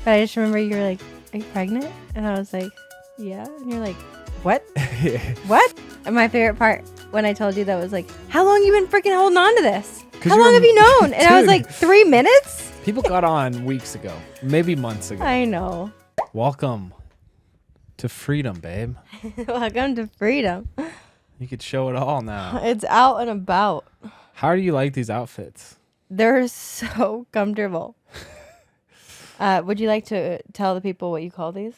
But I just remember you were like, "Are you pregnant?" And I was like, "Yeah." And you're like, "What? What?" And my favorite part when I told you that was like, "How long you been freaking holding on to this? How long have you known?" And I was like, 3 minutes? People got on weeks ago, maybe months ago. I know. Welcome to freedom, babe. Welcome to freedom. You could show it all now. It's out and about. How do you like these outfits? They're so comfortable. Would you like to tell the people what you call these?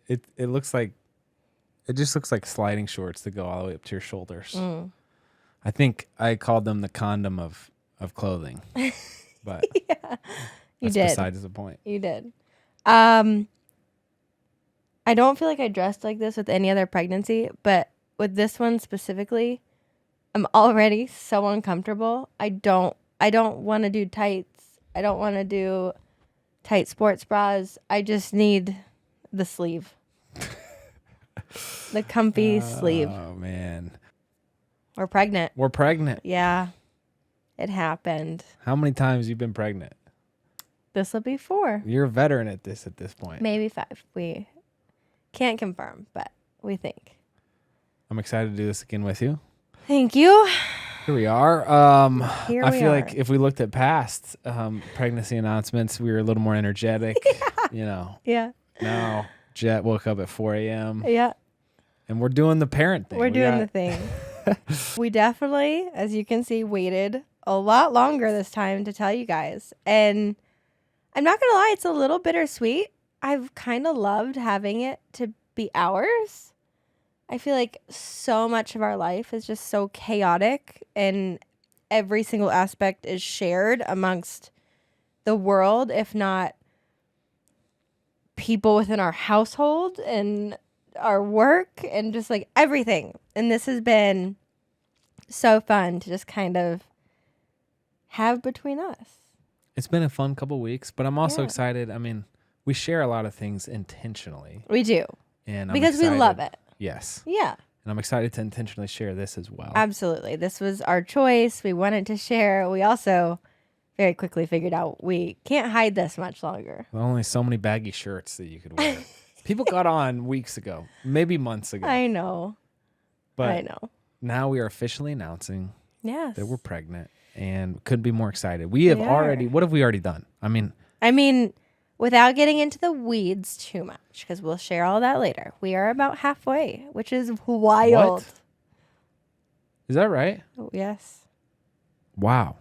It just looks like sliding shorts that go all the way up to your shoulders. I think I called them the condom of clothing. But Yeah, you that's did. besides the point. You did. I don't feel like I dressed like this with any other pregnancy, but with this one specifically, I'm already so uncomfortable. I don't want to do tights. I don't want to do tight sports bras. I just need the sleeve. The comfy sleeve. Oh, man. We're pregnant. We're pregnant. Yeah. It happened. How many times you been pregnant? This will be 4. You're a veteran at this point. Maybe 5. We can't confirm, but we think. I'm excited to do this again with you. Thank you. Here we are. Here I we feel are. like if we looked at past pregnancy announcements, we were a little more energetic. You know. Yeah. Now, Jet woke up at 4 a.m. Yeah. And we're doing the parent thing. We're doing the thing. We definitely, as you can see, waited a lot longer this time to tell you guys. And I'm not going to lie, it's a little bittersweet. I've kind of loved having it to be ours. I feel like so much of our life is just so chaotic and every single aspect is shared amongst the world, if not people within our household and our work and just like everything. And this has been so fun to just kind of have between us. It's been a fun couple weeks, but I'm also Yeah. excited. I mean, we share a lot of things intentionally. We do. And Because we love it. Yes. Yeah. And I'm excited to intentionally share this as well. Absolutely. This was our choice. We wanted to share. We also very quickly figured out we can't hide this much longer. Well, only so many baggy shirts that you could wear. People got on weeks ago, maybe months ago. I know. But I know. now we are officially announcing Yes. that we're pregnant and couldn't be more excited. We have already, what have we already done? I mean, without getting into the weeds too much, because we'll share all that later, we are about halfway, which is wild. What? Is that right? Oh, yes. Wow.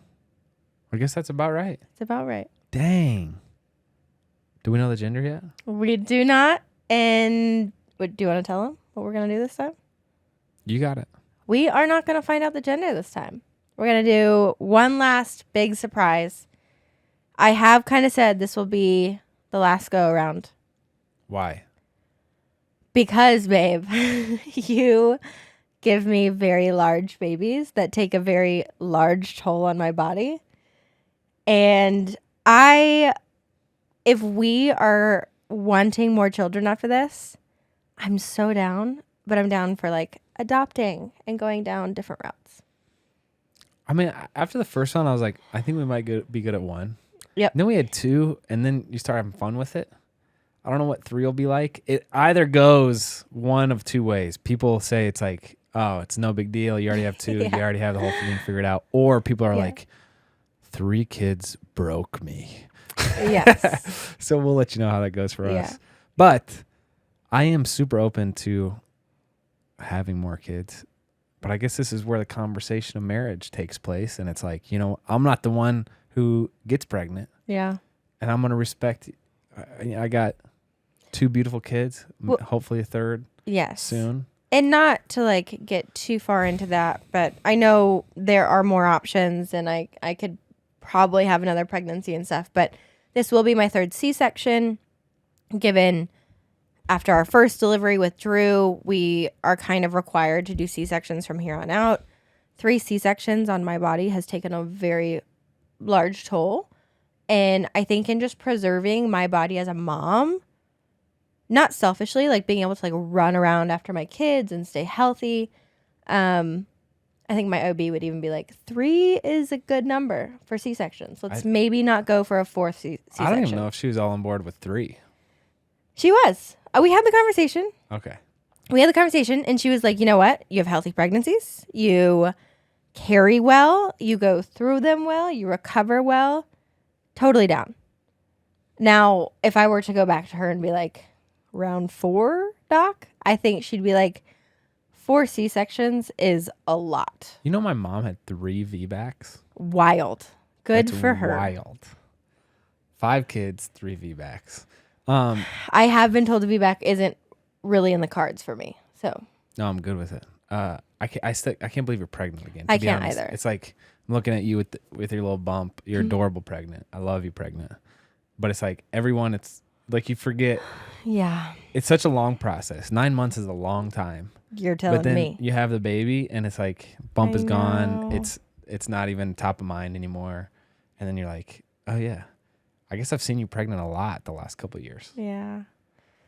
I guess that's about right. It's about right. Dang. Do we know the gender yet? We do not. And do you want to tell them what we're going to do this time? You got it. We are not going to find out the gender this time. We're going to do one last big surprise. I have kind of said this will be the last go around. Why? Because, babe, you give me very large babies that take a very large toll on my body. And if we are wanting more children after this, I'm so down. But I'm down for like adopting and going down different routes. I mean, after the first one, I was like, I think we might be good at 1. Yep. And then we had 2, and then you start having fun with it. I don't know what 3 will be like. It either goes one of 2 ways. People say it's like, oh, it's no big deal. You already have 2. Yeah. You already have the whole thing figured out. Or people are like, 3 kids broke me. Yes. So we'll let you know how that goes for Yeah. us. But I am super open to having more kids. But I guess this is where the conversation of marriage takes place. And it's like, I'm not the one who gets pregnant. Yeah. And I'm going to respect. I got 2 beautiful kids, Well, hopefully a 3rd Yes. soon. And not to like get too far into that, but I know there are more options and I could probably have another pregnancy and stuff, but this will be my 3rd C-section. Given after our first delivery with Drew, we are kind of required to do C-sections from here on out. 3 C-sections on my body has taken a very large toll. And I think in just preserving my body as a mom, not selfishly, like being able to like run around after my kids and stay healthy. I think my OB would even be like, 3 is a good number for C-sections. Let's maybe not go for a 4th C-section. I don't even know if she was all on board with 3. She was. We had the conversation. Okay. We had the conversation, and she was like, you know what? You have healthy pregnancies. You carry well. You go through them well. You recover well. Totally down. Now, if I were to go back to her and be like, round 4, doc, I think she'd be like, 4 C-sections is a lot. You know, my mom had 3 VBACs. Wild. Good That's for her. Wild. 5 kids, 3 VBACs. I have been told a VBAC isn't really in the cards for me. So No, I'm good with it. I can't believe you're pregnant again. I can't either. It's like I'm looking at you with your little bump. You're adorable pregnant. I love you pregnant. But it's like everyone. It's like you forget. yeah, It's such a long process. 9 months is a long time. you're telling But then me. you have the baby, and it's like bump I is gone. know. It's not even top of mind anymore. And then you're like, oh yeah, I guess I've seen you pregnant a lot the last couple of years. Yeah.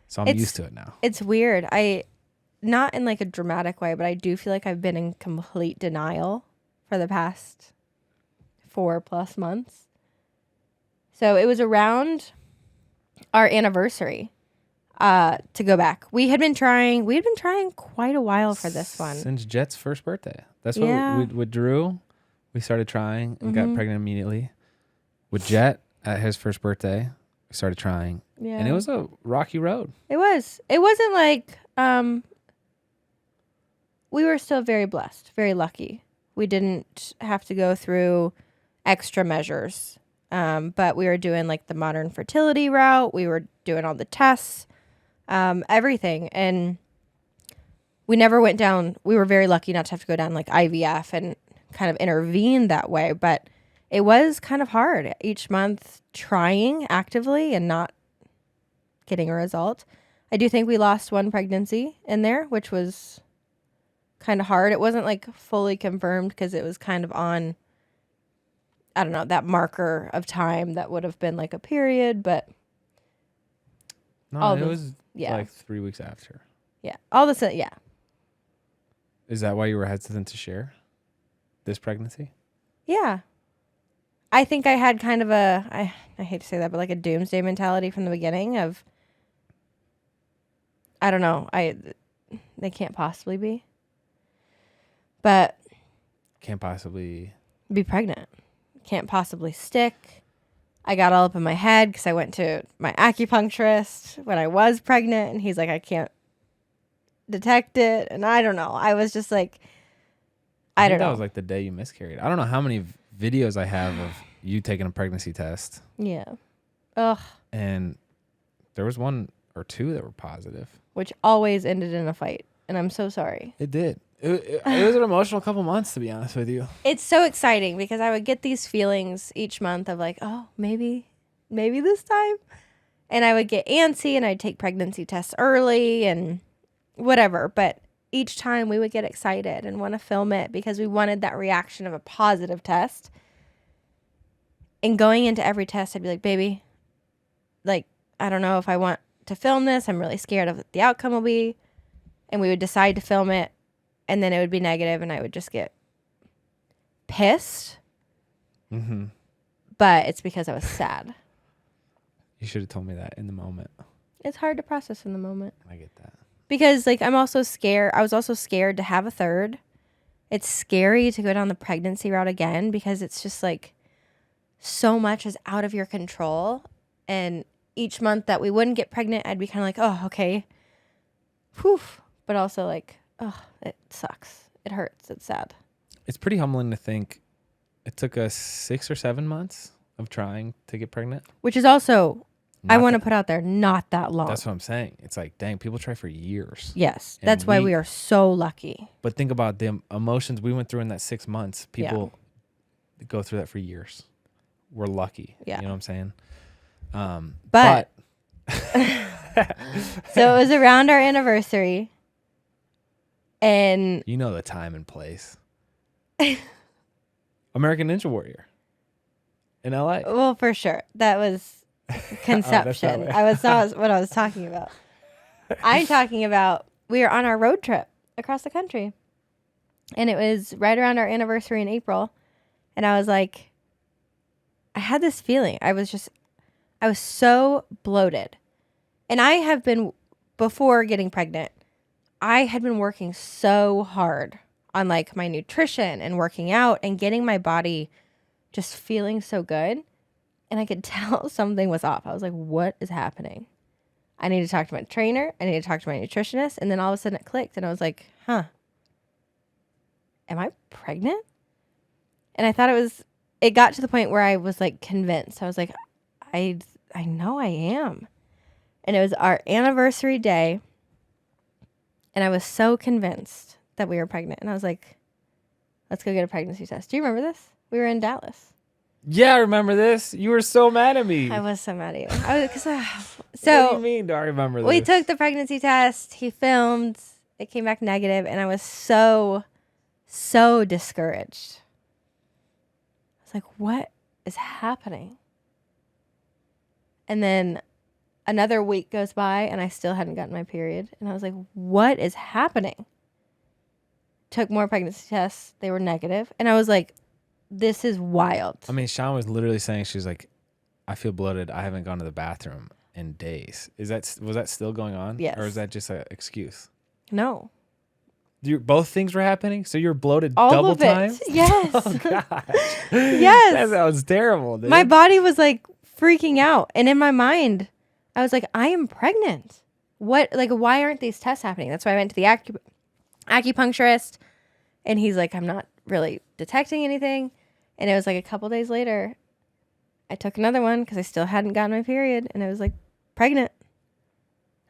So I'm used to it now. It's weird. Not in like a dramatic way, but I do feel like I've been in complete denial for the past 4+ months. So it was around our anniversary to go back. We had been trying quite a while for this one. Since Jet's first birthday. That's Yeah. what with Drew, we started trying and got pregnant immediately. With Jet at his first birthday, we started trying. Yeah. And it was a rocky road. It was. It wasn't like we were still very blessed, very lucky. We didn't have to go through extra measures. But we were doing like the modern fertility route. We were doing all the tests, everything. And we never went down. We were very lucky not to have to go down like IVF and kind of intervene that way. But it was kind of hard each month trying actively and not getting a result. I do think we lost 1 pregnancy in there, which was kind of hard. It wasn't like fully confirmed because it was kind of on, I don't know, that marker of time that would have been like a period, but No, it was yeah. like 3 weeks after. Yeah. All of a sudden, yeah. Is that why you were hesitant to share this pregnancy? Yeah. I think I had kind of I hate to say that, but like a doomsday mentality from the beginning of, I don't know, they can't possibly be. But Can't possibly be pregnant. Can't possibly stick. I got all up in my head because I went to my acupuncturist when I was pregnant, and he's like, I can't detect it. And I don't know. I was just like, I don't know. That was like the day you miscarried. I don't know how many videos I have of you taking a pregnancy test. Yeah. Ugh. And there was 1 or 2 that were positive. Which always ended in a fight. And I'm so sorry. It did. It was an emotional couple months, to be honest with you. It's so exciting because I would get these feelings each month of like, oh, maybe this time. And I would get antsy and I'd take pregnancy tests early and whatever. But each time we would get excited and want to film it because we wanted that reaction of a positive test. And going into every test, I'd be like, baby, like, I don't know if I want to film this. I'm really scared of what the outcome will be. And we would decide to film it. And then it would be negative and I would just get pissed. Mm-hmm. But it's because I was sad. You should have told me that in the moment. It's hard to process in the moment. I get that. Because like I'm also scared. I was also scared to have a third. It's scary to go down the pregnancy route again because it's just like so much is out of your control. And each month that we wouldn't get pregnant, I'd be kind of like, oh, okay. Whew. But also like, oh, it sucks. It hurts. It's sad. It's pretty humbling to think it took us 6 or 7 months of trying to get pregnant. Which is also, I Not want to that- put out there, not that long. That's what I'm saying. It's like, dang, people try for years. Yes. And That's why we are so lucky. But think about the emotions we went through in that 6 months. People go through that for years. We're lucky. Yeah. You know what I'm saying? But so it was around our anniversary. And you know the time and place. American Ninja Warrior in LA. well, for sure. That was conception. way. I was not what I was talking about. I'm talking about we were on our road trip across the country. And it was right around our anniversary in April. And I was like, I had this feeling. I was so bloated And I have been, before getting pregnant, I had been working so hard on like my nutrition and working out and getting my body just feeling so good. And I could tell something was off. I was like, what is happening? I need to talk to my trainer. I need to talk to my nutritionist. And then all of a sudden it clicked and I was like, huh, am I pregnant? And I thought it got to the point where I was like convinced. I was like, I know I am. And it was our anniversary day. And I was so convinced that we were pregnant. And I was like, let's go get a pregnancy test. Do you remember this? We were in Dallas. Yeah, I remember this. You were so mad at me. I was so mad at you. What do you mean? Do I remember this? We took the pregnancy test. He filmed. It came back negative, and I was so discouraged. I was like, what is happening? And then another week goes by, and I still hadn't gotten my period. And I was like, what is happening? Took more pregnancy tests. They were negative. And I was like, this is wild. I mean, Shawn was literally saying, she's like, I feel bloated. I haven't gone to the bathroom in days. Was that still going on? Yes. Or is that just an excuse? No. Both things were happening? So you're bloated All double of it. time? Yes. Oh, gosh. Yes. That sounds terrible, dude. My body was like freaking out. And in my mind, I was like, I am pregnant. Why aren't these tests happening? That's why I went to the acupuncturist. And he's like, I'm not really detecting anything. And it was like a couple days later, I took another one because I still hadn't gotten my period. And I was like, pregnant.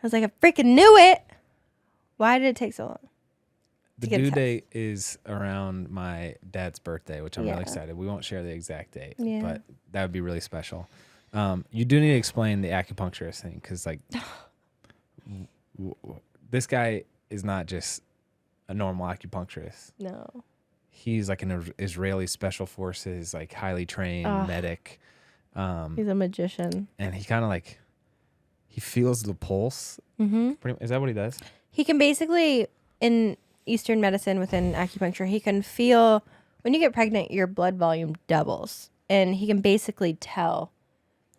I was like, I freaking knew it. Why did it take so long? The due date is around my dad's birthday, which I'm really excited. We won't share the exact date, but that would be really special. You do need to explain the acupuncturist thing because, like, this guy is not just a normal acupuncturist. No. He's like an Israeli special forces, like highly trained medic. He's a magician. And he kind of like, he feels the pulse. Mm-hmm. Is that what he does? He can basically, in Eastern medicine within acupuncture, he can feel, when you get pregnant, your blood volume doubles. And he can basically tell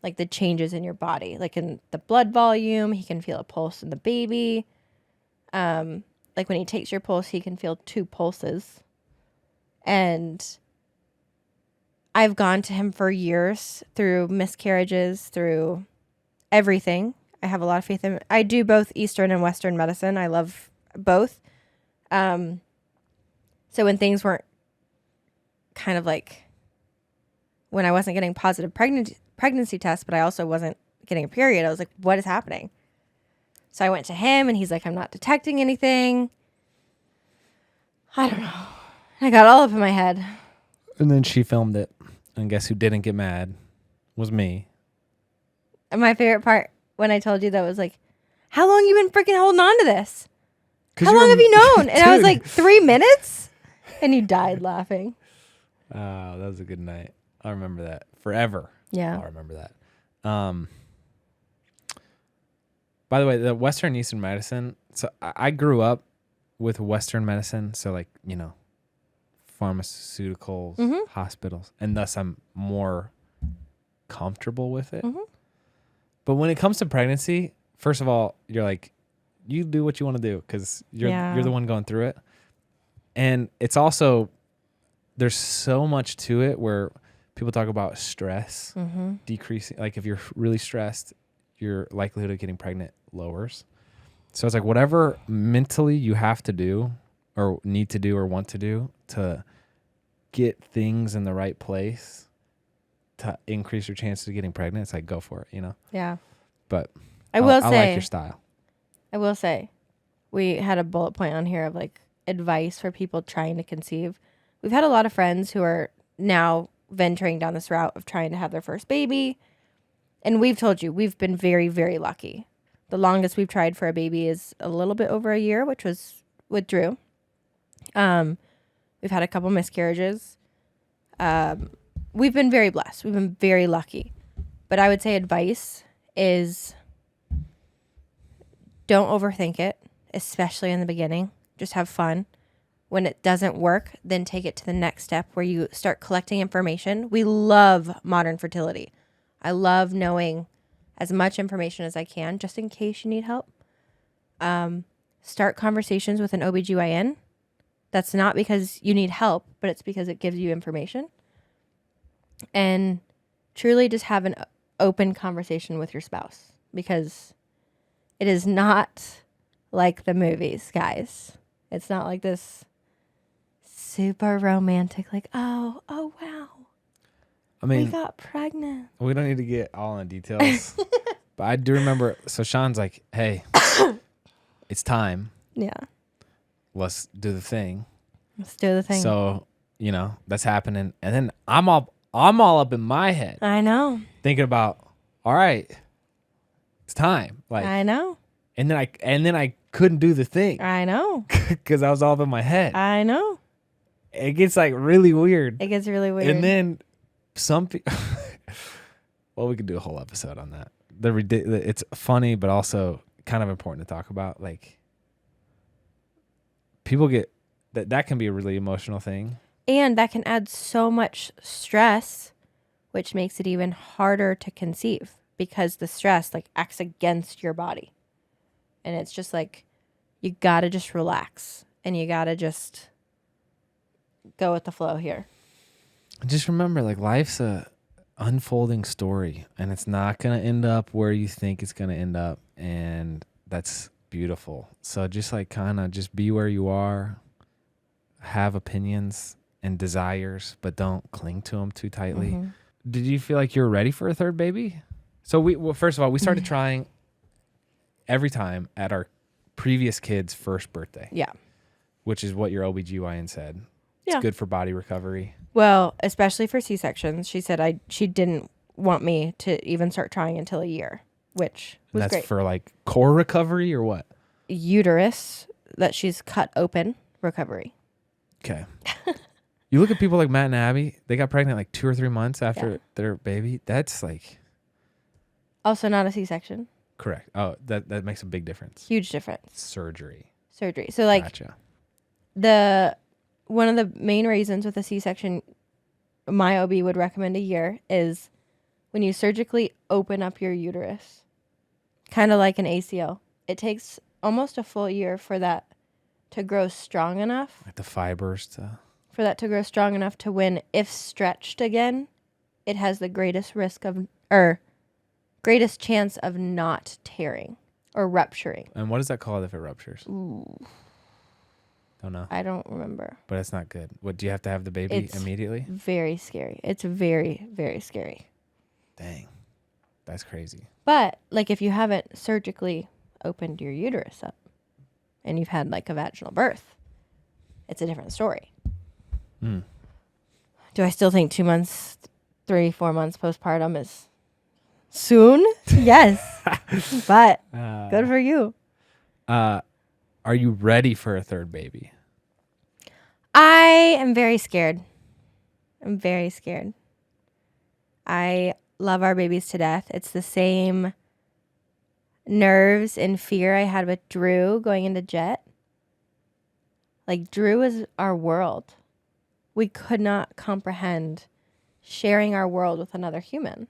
like the changes in your body, like in the blood volume. He can feel a pulse in the baby. Like when he takes your pulse, he can feel 2 pulses. And I've gone to him for years through miscarriages, through everything. I have a lot of faith in him. I do both Eastern and Western medicine. I love both. So when things weren't kind of like, when I wasn't getting positive pregnancy tests, but I also wasn't getting a period, I was like, what is happening? So I went to him and he's like, I'm not detecting anything. I don't know. I got all up in my head. And then she filmed it. And guess who didn't get mad? Was me. And my favorite part when I told you that was like, how long you been freaking holding on to this? How long have you known? And I was like, 3 minutes? And you died laughing. Oh, that was a good night. I remember that. Forever. Yeah. I'll remember that. By the way, the Western Eastern medicine. So I grew up with Western medicine. So like, you know, pharmaceuticals, hospitals. And thus I'm more comfortable with it. But when it comes to pregnancy, first of all, you're like, you do what you want to do because you're the one going through it. And it's also, there's so much to it where people talk about stress decreasing. Like if you're really stressed, your likelihood of getting pregnant lowers. So it's like whatever mentally you have to do or need to do or want to do to get things in the right place to increase your chances of getting pregnant, it's like go for it, you know? Yeah. But I will say, I like your style. I will say, we had a bullet point on here of like advice for people trying to conceive. We've had a lot of friends who are now venturing down this route of trying to have their first baby. And we've told you, we've been very, very lucky. The longest we've tried for a baby is a little bit over a year, which was with Drew. We've had a couple miscarriages. We've been very blessed. We've been very lucky. But I would say advice is don't overthink it, especially in the beginning. Just have fun. When it doesn't work, then take it to the next step where you start collecting information. We love modern fertility. I love knowing as much information as I can, just in case you need help. Start conversations with an OBGYN. That's not because you need help, but it's because it gives you information. And truly just have an open conversation with your spouse, because it is not like the movies, guys. It's not like this super romantic, like, oh wow, I we mean, got pregnant. we don't need to get all in details, but I do remember. So Sean's like, "Hey, it's time. Yeah, Let's do the thing." let's do the thing. So, that's happening. And then I'm all up in my head I know. thinking about, all right, it's time. Like, I know. and then I couldn't do the thing I know. because I was all up in my head. I know. It gets like really weird. It gets really weird. And then some people, well, we could do a whole episode on that. It's funny, but also kind of important to talk about. Like, people get that can be a really emotional thing. And that can add so much stress, which makes it even harder to conceive, because the stress like acts against your body. And it's just like, you gotta just relax and you gotta just go with the flow here. Just remember, like, life's a unfolding story, and it's not going to end up where you think it's going to end up, and that's beautiful. So just like kind of just be where you are, have opinions and desires, but don't cling to them too tightly. Mm-hmm. Did you feel like you were ready for a third baby? So first of all, we started trying every time at our previous kid's first birthday. Yeah. Which is what your OBGYN said. It's Yeah. good for body recovery. Well, especially for C-sections, she said she didn't want me to even start trying until a year, which was That's great. for like core recovery or what? Uterus that she's cut open recovery. Okay. You look at people like Matt and Abby, they got pregnant like 2 or 3 months after their baby. That's like... Also not a C-section. Correct. Oh, that makes a big difference. Huge difference. Surgery. So like Gotcha. one of the main reasons with a C-section my OB would recommend a year is when you surgically open up your uterus, kind of like an ACL. It takes almost a full year for that to grow strong enough. Like the fibers to... For that to grow strong enough to when, if stretched again, it has the greatest greatest chance of not tearing or rupturing. And what does that called if it ruptures? Ooh, Don't know. I don't remember. But it's not good. What, do you have to have the baby immediately? Very scary. It's very, very scary. Dang. That's crazy. But like if you haven't surgically opened your uterus up and you've had like a vaginal birth, it's a different story. Mm. Do I still think 2 months, 3-4 months postpartum is soon? Yes. But good for you. Are you ready for a third baby? I am very scared. I'm very scared. I love our babies to death. It's the same nerves and fear I had with Drew going into Jet. Like, Drew is our world. We could not comprehend sharing our world with another human.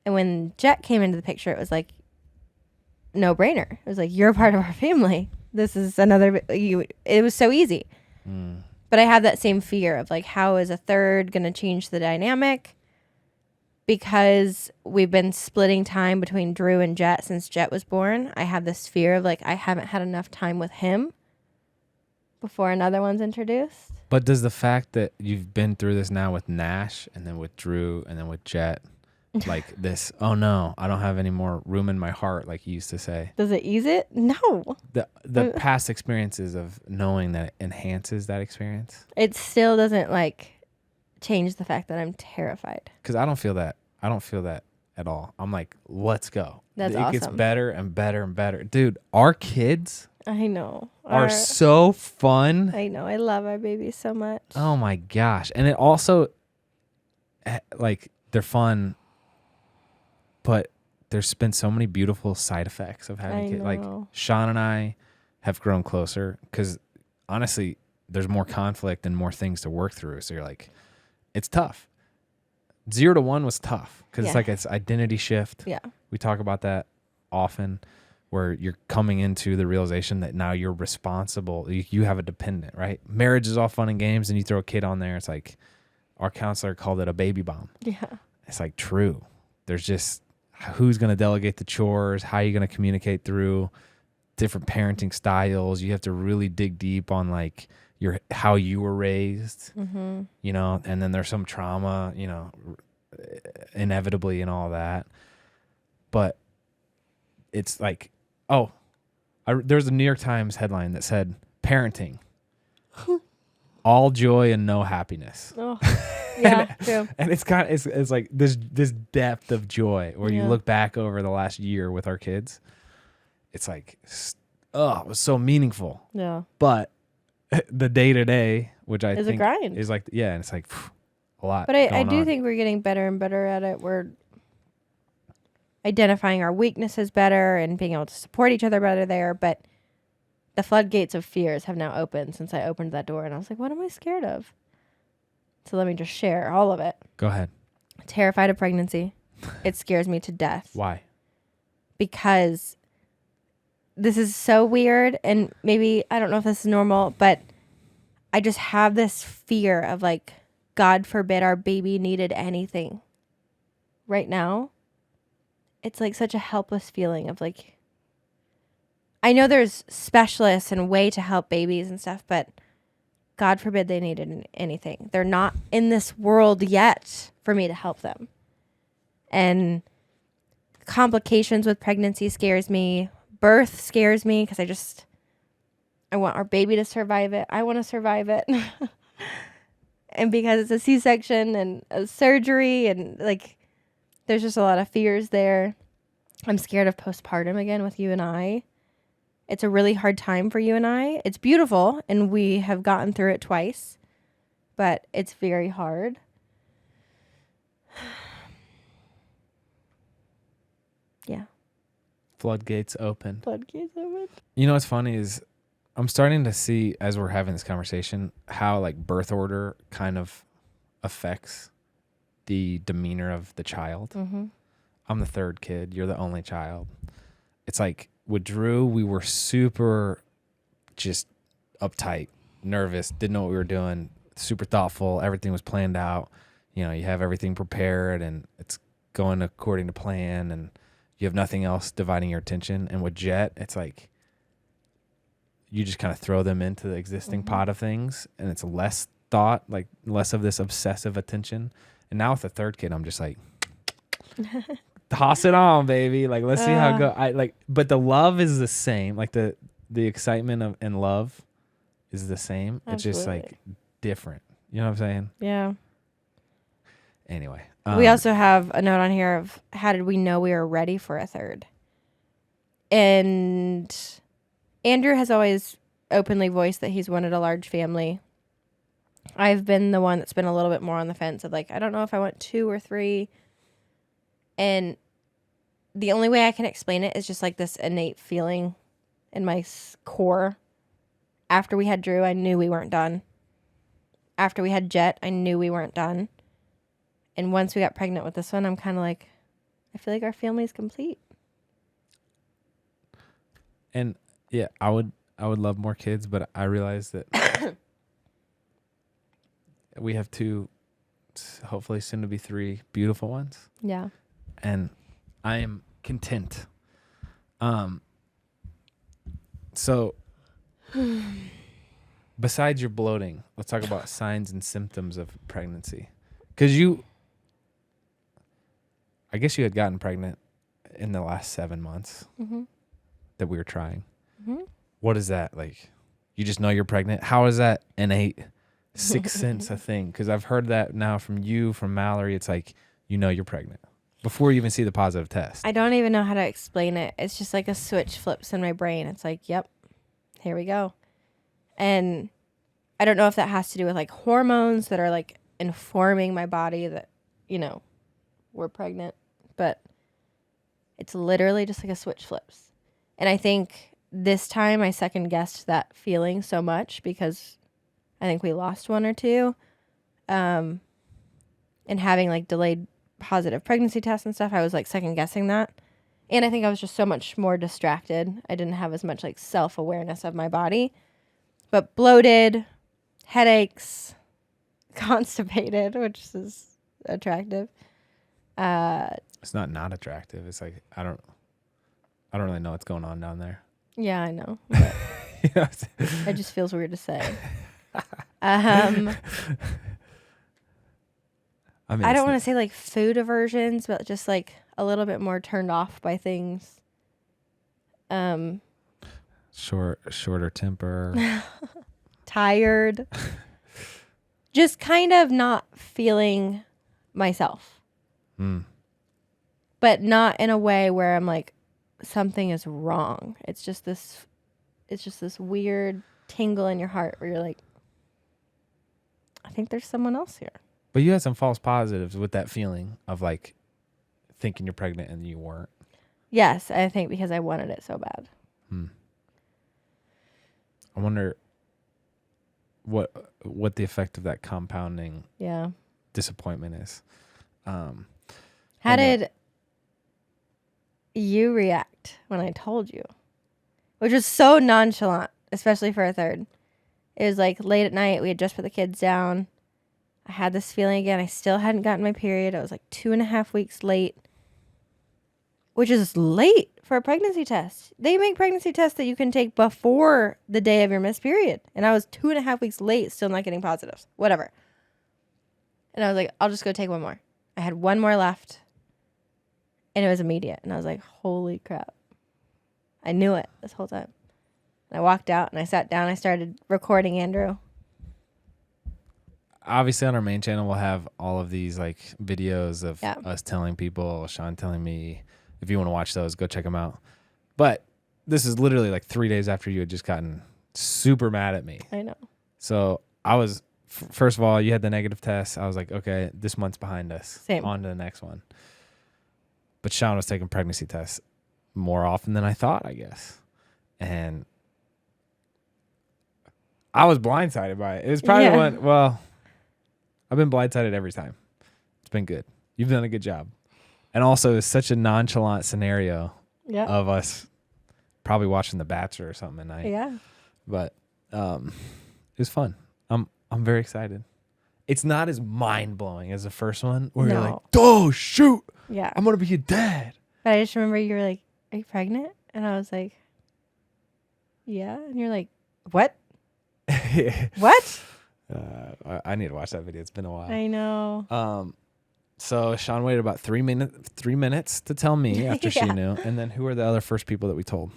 And when Jet came into the picture, it was like no brainer. It was like, you're part of our family. This is another you. It was so easy. Mm. But I have that same fear of like, how is a third going to change the dynamic? Because we've been splitting time between Drew and Jet since Jet was born. I have this fear of like, I haven't had enough time with him before another one's introduced. But does the fact that you've been through this now with Nash and then with Drew and then with Jet, like this, oh no, I don't have any more room in my heart, like you used to say. Does it ease it? No. The past experiences of knowing that it enhances that experience? It still doesn't like change the fact that I'm terrified. Because I don't feel that. I don't feel that at all. I'm like, let's go. That's It gets awesome. better and better and better. Dude, our kids I know. are so fun. I know. I love our babies so much. Oh my gosh. And it also, like, they're fun, but there's been so many beautiful side effects of having kids. Like, Shawn and I have grown closer because honestly, there's more conflict and more things to work through. So you're like, it's tough. 0 to 1 was tough because it's Yeah. like it's identity shift. Yeah. We talk about that often, where you're coming into the realization that now you're responsible. You have a dependent, right? Marriage is all fun and games, and you throw a kid on there. It's like our counselor called it a baby bomb. Yeah. It's like true. There's just who's going to delegate the chores, how are you going to communicate through different parenting styles. You have to really dig deep on like how you were raised, Mm-hmm. you know, and then there's some trauma, you know, inevitably and all that. But it's like, there's a New York Times headline that said parenting, all joy and no happiness. Oh, yeah, true. And it's like this depth of joy where you Yeah. look back over the last year with our kids. It's like, it was so meaningful. Yeah. But the day to day, which I It's a think grind. is like, yeah, and it's like a lot. But I going do on. think we're getting better and better at it. We're identifying our weaknesses better and being able to support each other better there. But the floodgates of fears have now opened since I opened that door. And I was like, what am I scared of? So let me just share all of it. Go ahead. Terrified of pregnancy. It scares me to death. Why? Because this is so weird, and maybe I don't know if this is normal, but I just have this fear of like, God forbid our baby needed anything. Right now, it's like such a helpless feeling of like, I know there's specialists and way to help babies and stuff, but God forbid they needed anything. They're not in this world yet for me to help them. And complications with pregnancy scares me. Birth scares me because I want our baby to survive it. I want to survive it. And because it's a C-section and a surgery and like, there's just a lot of fears there. I'm scared of postpartum again with you and I. It's a really hard time for you and I. It's beautiful and we have gotten through it twice, but it's very hard. Yeah. Floodgates open. Floodgates open. You know what's funny is I'm starting to see, as we're having this conversation, how like birth order kind of affects the demeanor of the child. Mm-hmm. I'm the third kid. You're the only child. It's like with Drew, we were super just uptight, nervous, didn't know what we were doing, super thoughtful. Everything was planned out. You know, you have everything prepared and it's going according to plan and you have nothing else dividing your attention. And with Jet, it's like you just kind of throw them into the existing pot of things and it's less thought, like less of this obsessive attention. And now with the third kid, I'm just like, toss it on, baby. Like, let's see how it go. But the love is the same. Like the excitement of and love is the same. Absolutely. It's just like different. You know what I'm saying? Yeah. Anyway. We also have a note on here of how did we know we were ready for a third? And Andrew has always openly voiced that he's wanted a large family. I've been the one that's been a little bit more on the fence of like, I don't know if I want 2 or 3. And the only way I can explain it is just like this innate feeling in my core. After we had Drew, I knew we weren't done. After we had Jet, I knew we weren't done. And once we got pregnant with this one, I'm kind of like, I feel like our family is complete. And yeah, I would love more kids, but I realize that we have 2, hopefully soon to be 3 beautiful ones. Yeah. And I am content. So besides your bloating, let's talk about signs and symptoms of pregnancy. Because I guess you had gotten pregnant in the last 7 months that we were trying. Mm-hmm. What is that like? You just know you're pregnant? How is that innate sixth sense a thing? Because I've heard that now from you, from Mallory. It's like, you know you're pregnant before you even see the positive test. I don't even know how to explain it. It's just like a switch flips in my brain. It's like, yep, here we go. And I don't know if that has to do with like hormones that are like informing my body that, you know, we're pregnant, but it's literally just like a switch flips. And I think this time I second guessed that feeling so much because I think we lost 1 or 2. And and having like delayed positive pregnancy tests and stuff, I was like second guessing that. And I think I was just so much more distracted. I didn't have as much like self-awareness of my body. But bloated, headaches, constipated, which is attractive. It's not attractive. It's like I don't really know what's going on down there. Yeah, I know. But it just feels weird to say. I mean, I don't want to say like food aversions, but just like a little bit more turned off by things. Shorter temper. Tired. Just kind of not feeling myself. But not in a way where I'm like, something is wrong. It's just this weird tingle in your heart where you're like, I think there's someone else here. But you had some false positives with that feeling of like thinking you're pregnant and you weren't. Yes, I think because I wanted it so bad. I wonder what the effect of that compounding disappointment is. How did you react when I told you? Which was so nonchalant, especially for a third. It was like late at night. We had just put the kids down. I had this feeling again. I still hadn't gotten my period. I was like 2.5 weeks late, which is late for a pregnancy test. They make pregnancy tests that you can take before the day of your missed period. And I was 2.5 weeks late, still not getting positives. Whatever. And I was like, I'll just go take one more. I had one more left. And it was immediate. And I was like, holy crap. I knew it this whole time. And I walked out and I sat down. I started recording Andrew. Obviously on our main channel, we'll have all of these like videos of us telling people, Shawn telling me. If you want to watch those, go check them out. But this is literally like 3 days after you had just gotten super mad at me. I know. So I was, first of all, you had the negative test. I was like, okay, this month's behind us. Same. On to the next one. But Shawn was taking pregnancy tests more often than I thought, I guess. And I was blindsided by it. It was probably one, well, I've been blindsided every time. It's been good. You've done a good job. And also, it's such a nonchalant scenario of us probably watching The Bachelor or something at night. Yeah. But it was fun. I'm very excited. It's not as mind-blowing as the first one where you're like, oh, shoot. Yeah. I'm going to be a dad. But I just remember you were like, are you pregnant? And I was like, yeah. And you're like, what? What? I need to watch that video. It's been a while. I know. So Shawn waited about 3 minutes to tell me after she knew. And then who were the other first people that we told?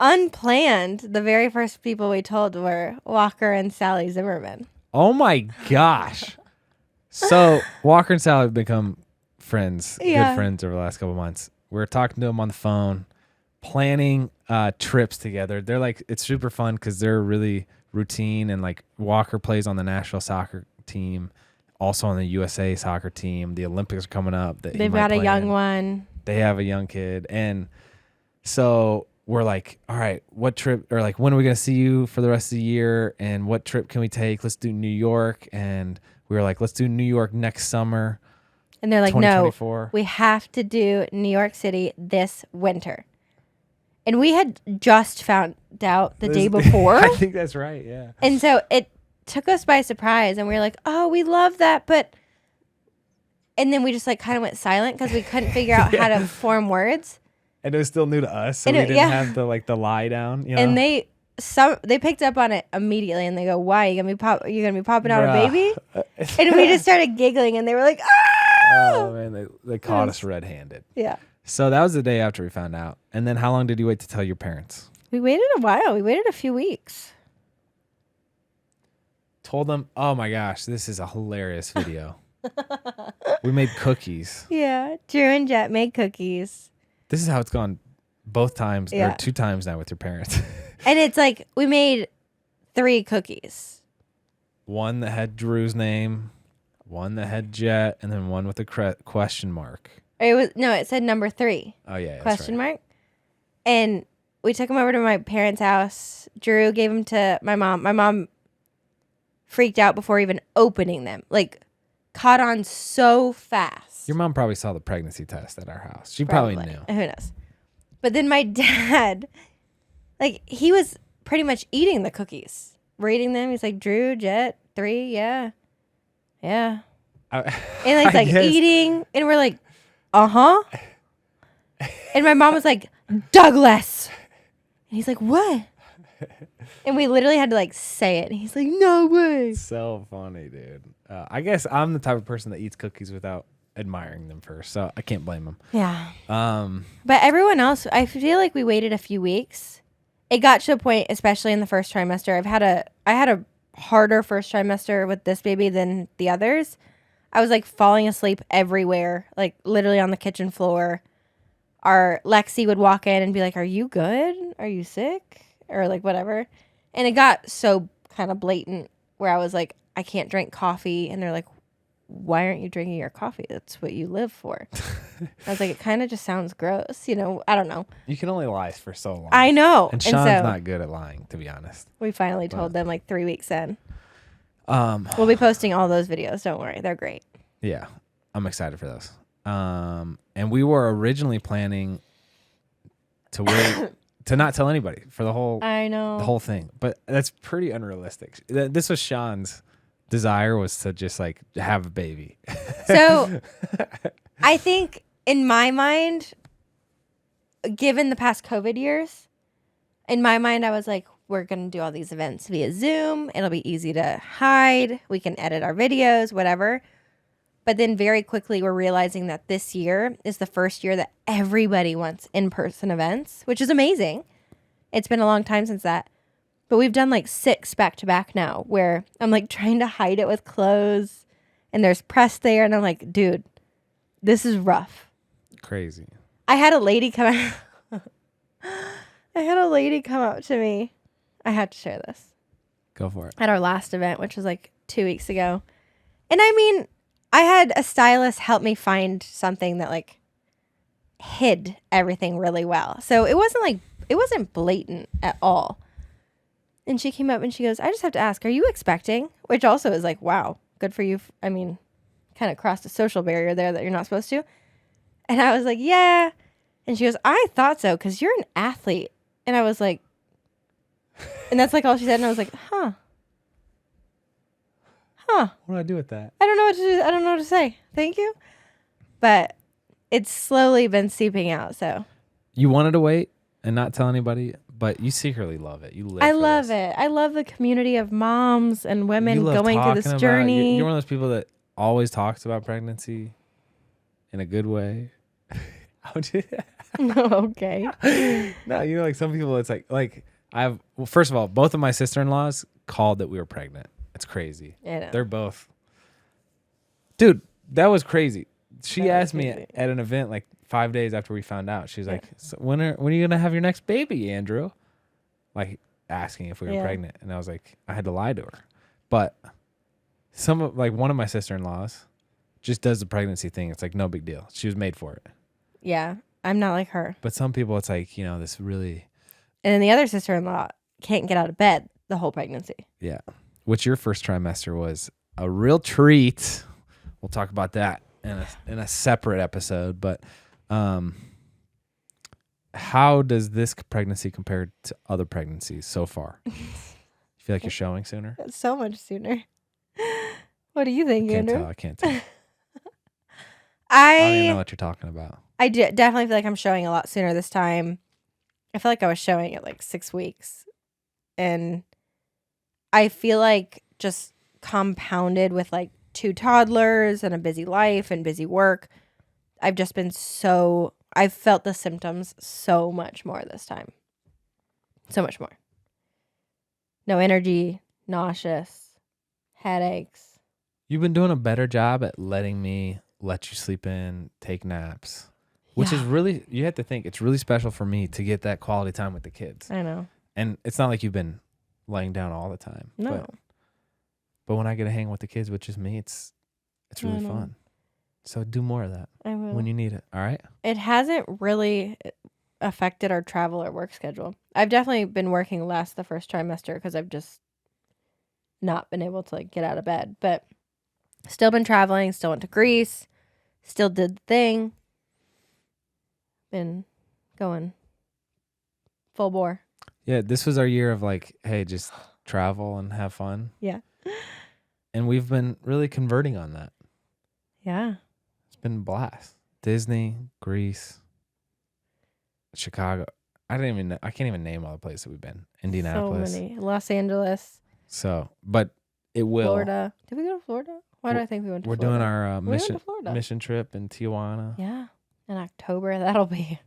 Unplanned. The very first people we told were Walker and Sally Zimmerman. Oh my gosh. So Walker and Sally have become friends, good friends over the last couple of months. We were talking to them on the phone, planning trips together. They're like, it's super fun because they're really routine, and like Walker plays on the national soccer team. Also on the USA soccer team. The Olympics are coming up. They've got a young one. They have a young kid. And so we're like, all right, what trip, or like, when are we going to see you for the rest of the year? And what trip can we take? Let's do New York. And we were like, let's do New York next summer. And they're like, no, we have to do New York City this winter. And we had just found out the day before. I think that's right, yeah. And so it took us by surprise, and we were like, oh, we love that, but, and then we just like kind of went silent because we couldn't figure out how to form words. And it was still new to us, so we didn't have the lie down, you know? And they picked up on it immediately, and they go, why, you gonna be popping out a baby? And we just started giggling, and they were like, ah! Oh man, they caught us red-handed. Yeah. So that was the day after we found out. And then how long did you wait to tell your parents? We waited a while. We waited a few weeks. Told them, oh my gosh, this is a hilarious video. We made cookies. Yeah, Drew and Jet made cookies. This is how it's gone both times, or 2 times now with your parents. And it's like, we made 3 cookies. One that had Drew's name, one that had Jet, and then one with a question mark. It said number 3. Oh yeah, question mark. And we took them over to my parents' house. Drew gave them to my mom. My mom freaked out before even opening them. Like, caught on so fast. Your mom probably saw the pregnancy test at our house. She probably knew. Who knows? But then my dad, like, he was pretty much eating the cookies, rating them. He's like, Drew, Jet, 3, yeah. And he's like eating, and we're like, uh-huh. And my mom was like, Douglas. And he's like, what? And we literally had to like say it. And he's like, no way. So funny, dude. I guess I'm the type of person that eats cookies without admiring them first, so I can't blame them. Yeah. But everyone else, I feel like we waited a few weeks. It got to a point, especially in the first trimester. I had a harder first trimester with this baby than the others. I was like falling asleep everywhere, like literally on the kitchen floor. Our Lexi would walk in and be like, are you good? Are you sick? Or like whatever. And it got so kind of blatant where I was like, I can't drink coffee. And they're like, why aren't you drinking your coffee? That's what you live for. I was like, it kind of just sounds gross. You know, I don't know. You can only lie for so long. I know. And Sean's not good at lying, to be honest. We finally told them like 3 weeks in. We'll be posting all those videos. Don't worry. They're great. Yeah. I'm excited for those. And we were originally planning to wait to not tell anybody for the whole the whole thing. But that's pretty unrealistic. This was Sean's desire, was to just like have a baby. So I think in my mind, given the past COVID years, in my mind I was like, we're going to do all these events via Zoom. It'll be easy to hide. We can edit our videos, whatever. But then very quickly, we're realizing that this year is the first year that everybody wants in-person events, which is amazing. It's been a long time since that. But we've done like 6 back-to-back now where I'm like trying to hide it with clothes and there's press there. And I'm like, dude, this is rough. Crazy. I had a lady come out. I had a lady come up to me. I had to share this. Go for it. At our last event, which was like 2 weeks ago. And I mean, I had a stylist help me find something that like hid everything really well. So it wasn't blatant at all. And she came up and she goes, I just have to ask, are you expecting? Which also is like, wow, good for you. I mean, kind of crossed a social barrier there that you're not supposed to. And I was like, yeah. And she goes, I thought so because you're an athlete. And I was like, and that's like all she said. And I was like, huh. What do I do with that? I don't know what to do. I don't know what to say. Thank you. But it's slowly been seeping out. So you wanted to wait and not tell anybody, but you secretly love it. You live. I love it. I love the community of moms and women going through this journey. You're one of those people that always talks about pregnancy in a good way. Okay. No, you know, like some people, it's like first of all, both of my sister-in-laws called that we were pregnant. It's crazy. They're both. Dude, that was crazy. She asked me at an event like 5 days after we found out. She's like, so when are you gonna have your next baby, Andrew? Like asking if we were pregnant, and I was like, I had to lie to her. But one of my sister-in-laws just does the pregnancy thing. It's like no big deal. She was made for it. Yeah, I'm not like her. But some people, it's like, you know, this really. And then the other sister-in-law can't get out of bed the whole pregnancy. Yeah. Which your first trimester was a real treat. We'll talk about that in a separate episode. But how does this pregnancy compare to other pregnancies so far? You feel like you're showing sooner? So much sooner. What do you think, Andrew? I can't tell. I don't even know what you're talking about. I definitely feel like I'm showing a lot sooner this time. I feel like I was showing at like 6 weeks. And I feel like just compounded with like 2 toddlers and a busy life and busy work. I've felt the symptoms so much more this time. So much more. No energy, nauseous, headaches. You've been doing a better job at letting me let you sleep in, take naps, which is really, you have to think, it's really special for me to get that quality time with the kids. I know. And it's not like you've been laying down all the time. No. But when I get to hang with the kids, which is me, it's really fun. So do more of that. I will. When you need it. All right? It hasn't really affected our travel or work schedule. I've definitely been working less the first trimester because I've just not been able to like get out of bed. But still been traveling, still went to Greece, still did the thing. Been going full bore. Yeah, this was our year of like, hey, just travel and have fun. Yeah. And we've been really converting on that. Yeah. It's been a blast. Disney, Greece, Chicago. I can't even name all the places we've been. Indianapolis. So many. Los Angeles. So, but it will. Florida. Did we go to Florida? Why do I think we went to Florida? We're doing our We went to Florida. mission trip in Tijuana. Yeah. In October. That'll be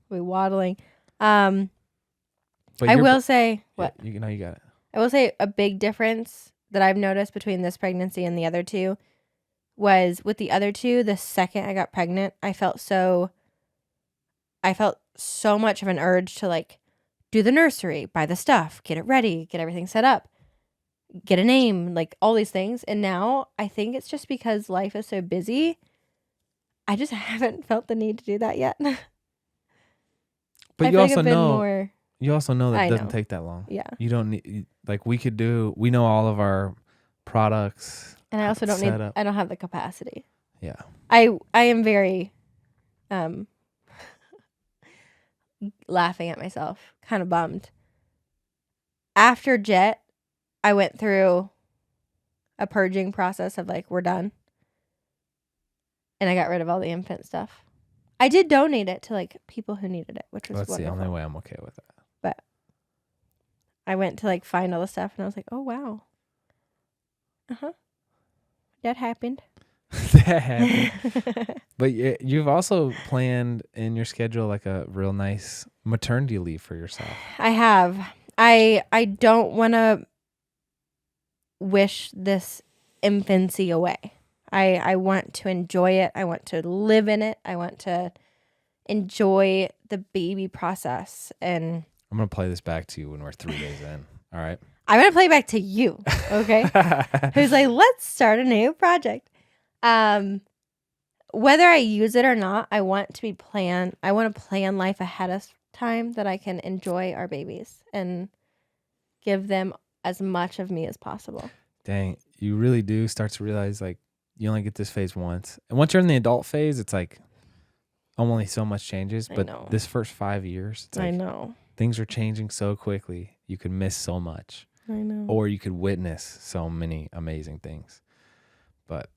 waddling. But I will say what? You know, you got it. I will say a big difference that I've noticed between this pregnancy and the other two was with the other two, the second I got pregnant, I felt so much of an urge to like do the nursery, buy the stuff, get it ready, get everything set up, get a name, like all these things. And now I think it's just because life is so busy. I just haven't felt the need to do that yet. But you also know that I it doesn't know. take that long. Yeah. You don't need, like, we know all of our products. And I also don't set up. I don't have the capacity. Yeah. I am very laughing at myself, kind of bummed. After Jet, I went through a purging process of like, we're done. And I got rid of all the infant stuff. I did donate it to like people who needed it, which was That's wonderful. the only way I'm okay with that. But I went to like find all the stuff and I was like, oh wow. That happened. That happened. But you've also planned in your schedule like a real nice maternity leave for yourself. I have. I don't want to wish this infancy away. I want to enjoy it. I want to live in it. I want to enjoy the baby process. And I'm going to play this back to you when we're 3 days in. All right. I'm going to play back to you. Okay. Who's like, let's start a new project. Whether I use it or not, I want to I want to plan life ahead of time that I can enjoy our babies and give them as much of me as possible. Dang, you really do start to realize like you only get this phase once. And once you're in the adult phase, it's like only so much changes. But this first 5 years, it's like I know. Things are changing so quickly. You could miss so much. I know. Or you could witness so many amazing things. But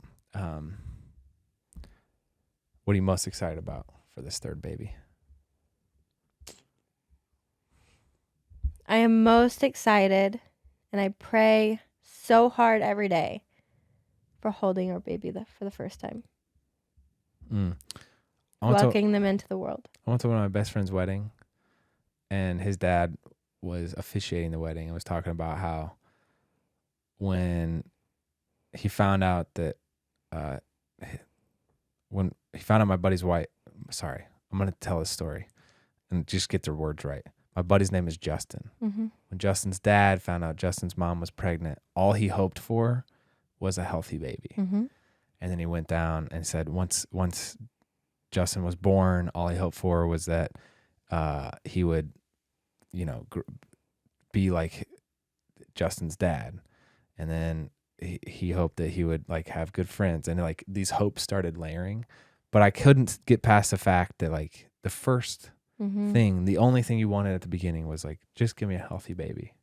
what are you most excited about for this third baby? I am most excited, and I pray so hard every day for holding our baby for the first time. Welcoming them into the world. I went to one of my best friend's wedding, and his dad was officiating the wedding and was talking about how when he found out that when he found out my buddy's wife, sorry, I'm going to tell his story and just get their words right. My buddy's name is Justin. Mm-hmm. When Justin's dad found out Justin's mom was pregnant, all he hoped for was a healthy baby. Mm-hmm. And then he went down and said once Justin was born, all he hoped for was that he would, be like Justin's dad. And then he hoped that he would like have good friends, and like these hopes started layering. But I couldn't get past the fact that like the first thing, the only thing you wanted at the beginning was like, just give me a healthy baby.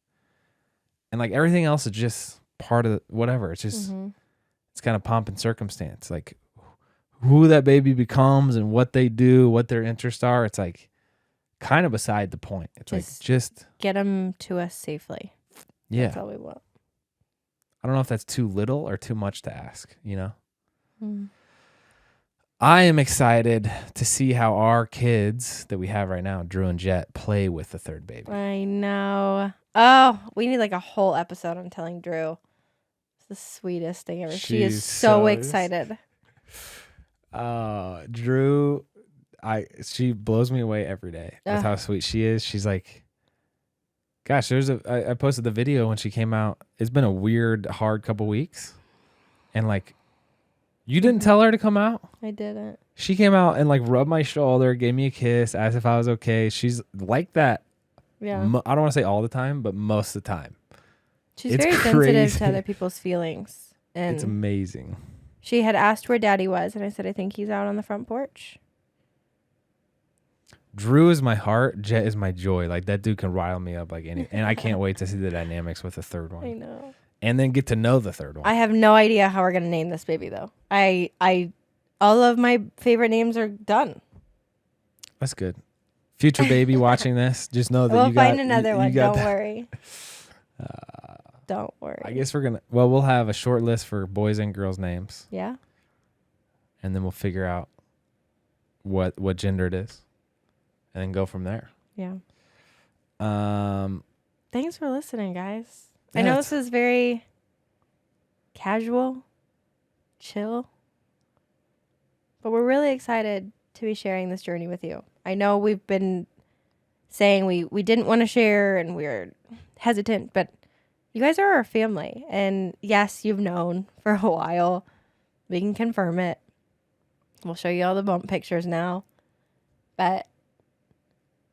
And like everything else is just part of whatever. It's just, it's kind of pomp and circumstance. Like who that baby becomes and what they do, what their interests are. It's like kind of beside the point. It's just get them to us safely. Yeah. That's all we want. I don't know if that's too little or too much to ask, I am excited to see how our kids that we have right now, Drew and Jet, play with the third baby. I know. Oh, we need like a whole episode on telling Drew. It's the sweetest thing ever. She is so excited. Drew, she blows me away every day with how sweet she is. She's like, gosh, I posted the video when she came out. It's been a weird, hard couple weeks. And like, you didn't tell her to come out? I didn't. She came out and like rubbed my shoulder, gave me a kiss, asked if I was okay. She's like that. Yeah. I don't want to say all the time, but most of the time. She's It's very sensitive crazy. to other people's feelings. It's And amazing. she had asked where Daddy was, and I said, I think he's out on the front porch. Drew is my heart. Jet is my joy. Like, that dude can rile me up like any. And I can't wait to see the dynamics with the third I one. know. And then get to know the third one. I have no idea how we're gonna name this baby though. All of my favorite names are done. That's good. Future baby watching this, just know that We'll you got find another one. got Don't that. worry. Don't worry. I guess we'll have a short list for boys and girls names, Yeah. and then we'll figure out what gender it is, and then go from there. Yeah. Um, Thanks for listening, guys. I Yeah, know it's- this is very casual, chill, but we're really excited to be sharing this journey with you. I know we've been saying we didn't want to share and we were hesitant, but you guys are our family. And yes, you've known for a while. We can confirm it. We'll show you all the bump pictures now. But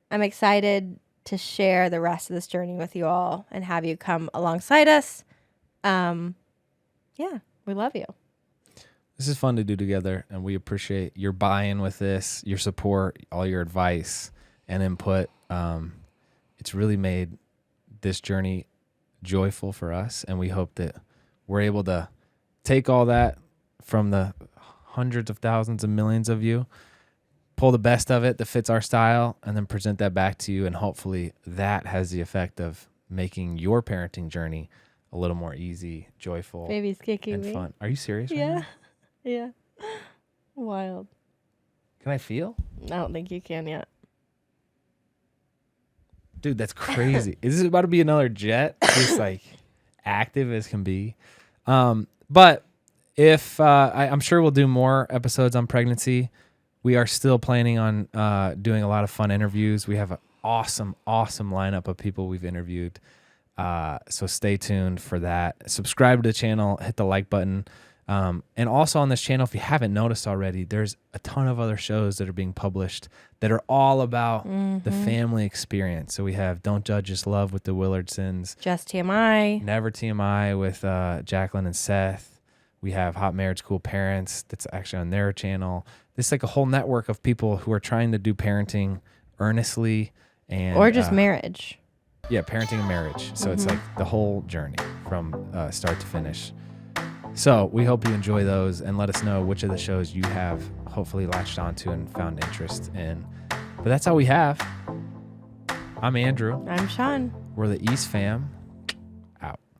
I'm excited to share the rest of this journey with you all and have you come alongside us. Yeah, we love you. This is fun to do together, and we appreciate your buy-in with this, your support, all your advice and input. It's really made this journey joyful for us, and we hope that we're able to take all that from the hundreds of thousands and millions of you, pull the best of it that fits our style, and then present that back to you, and hopefully that has the effect of making your parenting journey a little more easy, joyful, Baby's kicking and me. fun. Are you serious right Yeah. now? Yeah. Wild. Can I feel? I don't think you can yet. Dude, that's crazy. Is this about to be another jet? Just like active as can be. But if I'm sure we'll do more episodes on pregnancy. We are still planning on doing a lot of fun interviews. We have an awesome lineup of people we've interviewed. So stay tuned for that. Subscribe to the channel, hit the like button. And also on this channel, if you haven't noticed already, there's a ton of other shows that are being published that are all about the family experience. So we have Don't Judge, Just Love with the Willardsons. Just TMI. Never TMI with Jacqueline and Seth. We have Hot Marriage, Cool Parents. That's actually on their channel. This is like a whole network of people who are trying to do parenting earnestly. Or just marriage. Yeah, parenting and marriage. So it's like the whole journey from start to finish. So we hope you enjoy those, and let us know which of the shows you have hopefully latched onto and found interest in. But that's all we have. I'm Andrew. I'm Shawn. We're the East fam.